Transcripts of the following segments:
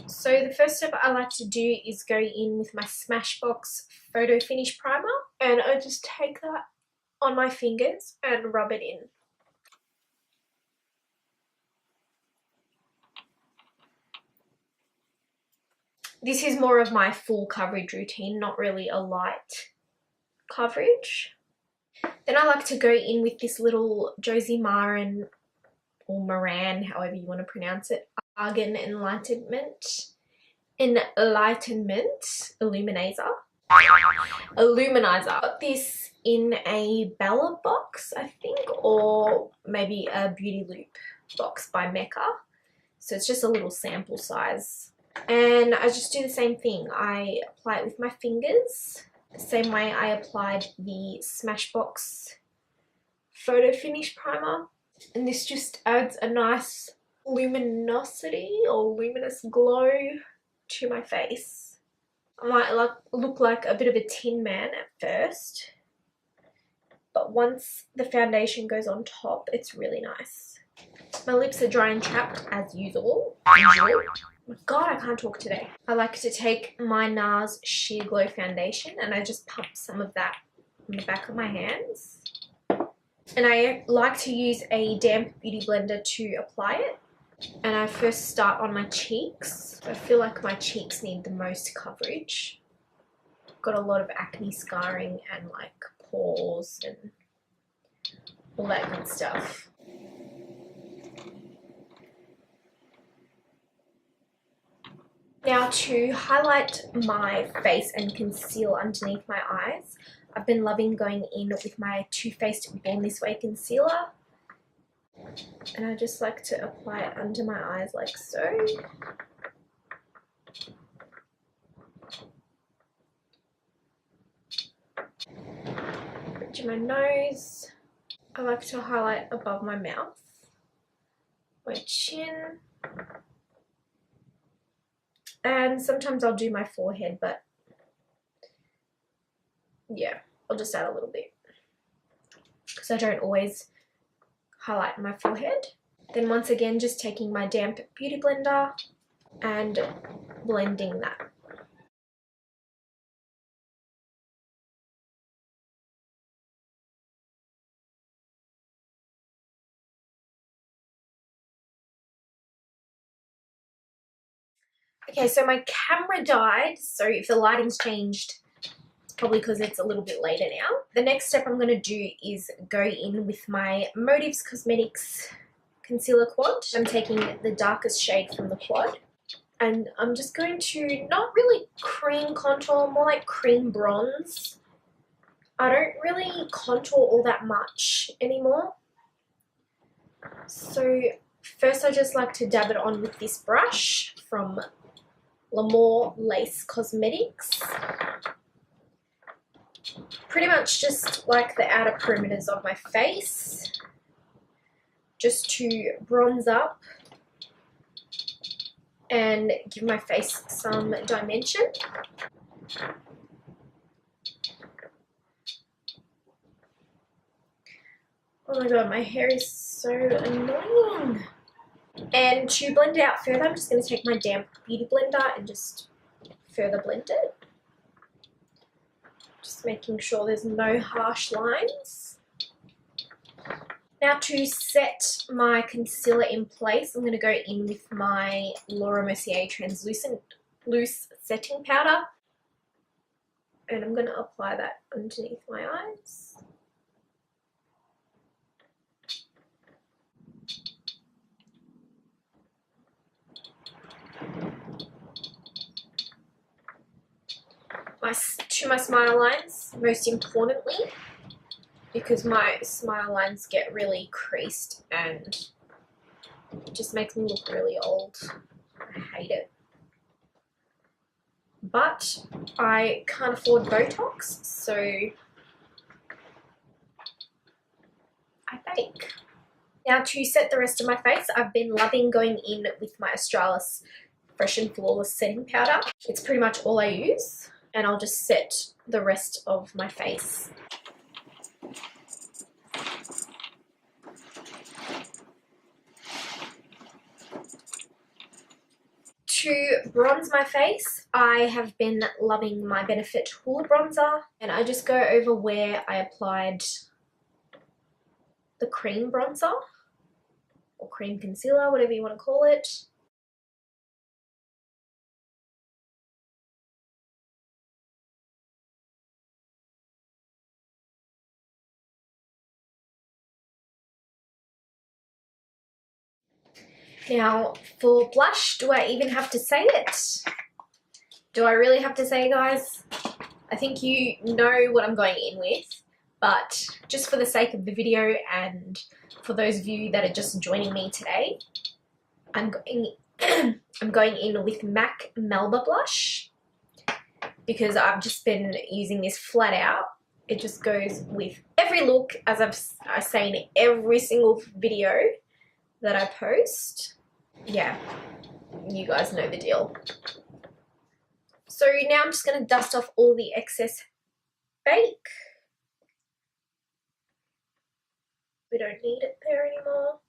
So the first step I like to do is go in with my SmashBox Photo Finish Primer, and I just take that on my fingers and rub it in. This is more of my full coverage routine, not really a light coverage. Then I like to go in with this little Josie Maran, or Maran, however you want to pronounce it, Argan Enlightenment Illuminizer. Got this in a Bella box, I think, or maybe a Beauty Loop box by Mecca. So it's just a little sample size. And I just do the same thing. I apply it with my fingers, the same way I applied the SmashBox Photo Finish Primer. And this just adds a nice luminosity or luminous glow to my face. I might look like a bit of a Tin Man at first, but once the foundation goes on top, it's really nice. My lips are dry and chapped as usual. God, I can't talk today. I like to take my NARS Sheer Glow foundation and I just pump some of that on the back of my hands. And I like to use a damp beauty blender to apply it. And I first start on my cheeks. I feel like my cheeks need the most coverage. I've got a lot of acne scarring and like pores and all that good stuff. Now to highlight my face and conceal underneath my eyes, I've been loving going in with my Too Faced Born This Way concealer. And I just like to apply it under my eyes like so. Bridge my nose. I like to highlight above my mouth, my chin. And sometimes I'll do my forehead, but yeah, I'll just add a little bit because I don't always highlight my forehead. Then once again, just taking my damp beauty blender and blending that. Okay, so my camera died, so if the lighting's changed, it's probably because it's a little bit later now. The next step I'm going to do is go in with my Motives Cosmetics Concealer Quad. I'm taking the darkest shade from the quad. And I'm just going to, not really cream contour, more like cream bronze. I don't really contour all that much anymore. So first I just like to dab it on with this brush from L'Amour Lace Cosmetics. Pretty much just like the outer perimeters of my face, just to bronze up and give my face some dimension. Oh my god, my hair is so annoying. And to blend it out further, I'm just going to take my damp beauty blender and just further blend it. Just making sure there's no harsh lines. Now to set my concealer in place, I'm going to go in with my Laura Mercier Translucent Loose Setting Powder. And I'm going to apply that underneath my eyes. To my smile lines, most importantly, because my smile lines get really creased and it just makes me look really old. I hate it. But I can't afford Botox, so I bake. Now to set the rest of my face, I've been loving going in with my Australis Fresh and Flawless Setting Powder. It's pretty much all I use. And I'll just set the rest of my face. to bronze my face, I have been loving my Benefit Hoola bronzer, and I just go over where I applied the cream bronzer or cream concealer, whatever you want to call it. Now, for blush, do I even have to say it? Do I really have to say, guys? I think you know what I'm going in with, but just for the sake of the video and for those of you that are just joining me today, I'm going in with MAC Melba blush because I've just been using this flat out. It just goes with every look, as I say in every single video that I post. Yeah, you guys know the deal. So now I'm just going to dust off all the excess bake. We don't need it there anymore.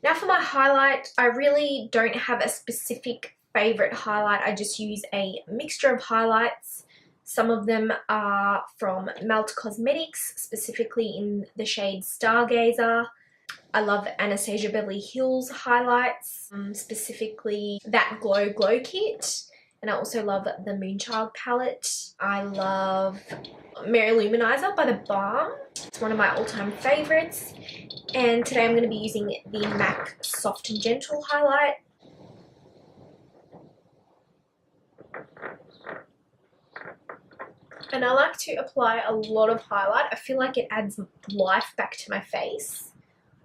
Now for my highlight, I really don't have a specific favorite highlight. I just use a mixture of highlights. Some of them are from Melt Cosmetics, specifically in the shade Stargazer. I love Anastasia Beverly Hills highlights, specifically that Glow kit. And I also love the Moonchild palette. I love Illuminizer by The Balm. It's one of my all-time favorites. And today I'm going to be using the MAC Soft and Gentle highlight. And I like to apply a lot of highlight. I feel like it adds life back to my face.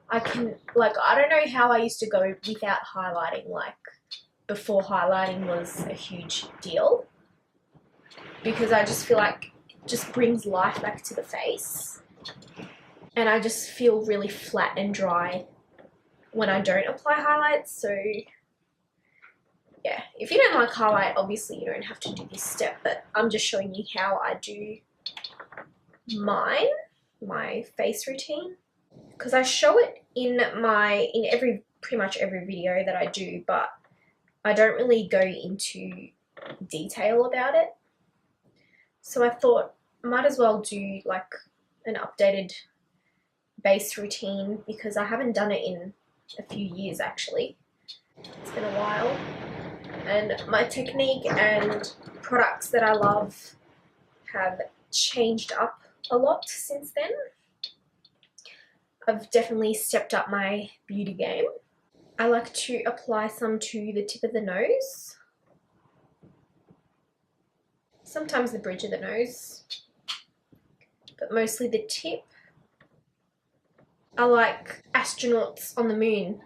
I don't know how I used to go without highlighting, like before highlighting was a huge deal, because I just feel like it just brings life back to the face, and I just feel really flat and dry when I don't apply highlights. So yeah, if you don't like highlight, obviously you don't have to do this step, but I'm just showing you how I do my face routine, because I show it in pretty much every video that I do, but I don't really go into detail about it. So I thought I might as well do like an updated base routine, because I haven't done it in a few years actually. It's been a while, and my technique and products that I love have changed up a lot since then. I've definitely stepped up my beauty game. I like to apply some to the tip of the nose, sometimes the bridge of the nose, but mostly the tip. I like astronauts on the moon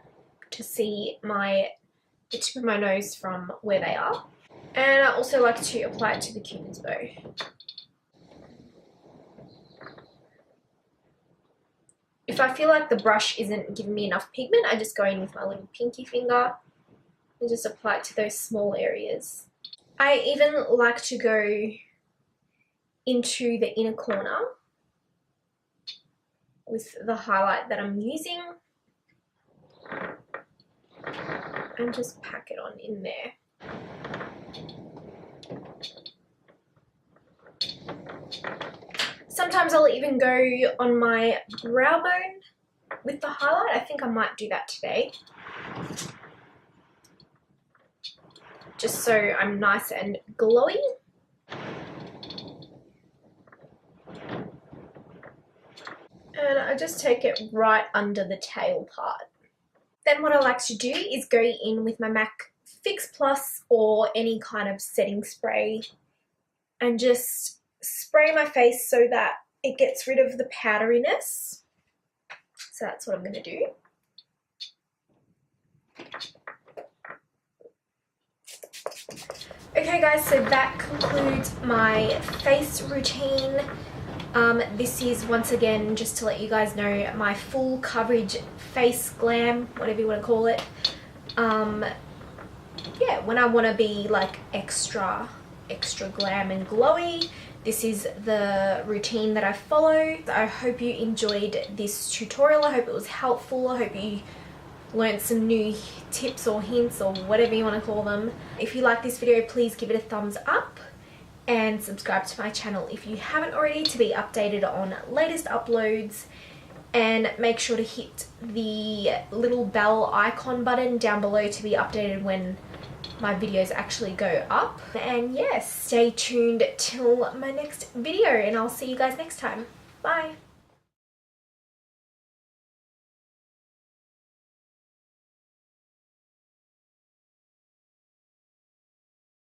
to see the tip of my nose from where they are. And I also like to apply it to the Cupid's bow. If I feel like the brush isn't giving me enough pigment, I just go in with my little pinky finger and just apply it to those small areas. I even like to go into the inner corner with the highlight that I'm using and just pack it on in there. Sometimes I'll even go on my brow bone with the highlight. I think I might do that today, just so I'm nice and glowy. And I just take it right under the tail part. Then what I like to do is go in with my MAC Fix Plus or any kind of setting spray and just spray my face so that it gets rid of the powderiness. So that's what I'm going to do. Okay guys, so that concludes my face routine. This is once again, just to let you guys know, my full coverage face glam, whatever you want to call it. Yeah, when I want to be like extra glam and glowy, this is the routine that I follow. I hope you enjoyed this tutorial. I hope it was helpful. I hope you learned some new tips or hints or whatever you want to call them. If you like this video, please give it a thumbs up and subscribe to my channel if you haven't already to be updated on latest uploads, and make sure to hit the little bell icon button down below to be updated when my videos actually go up. And yes, stay tuned till my next video, and I'll see you guys next time. Bye.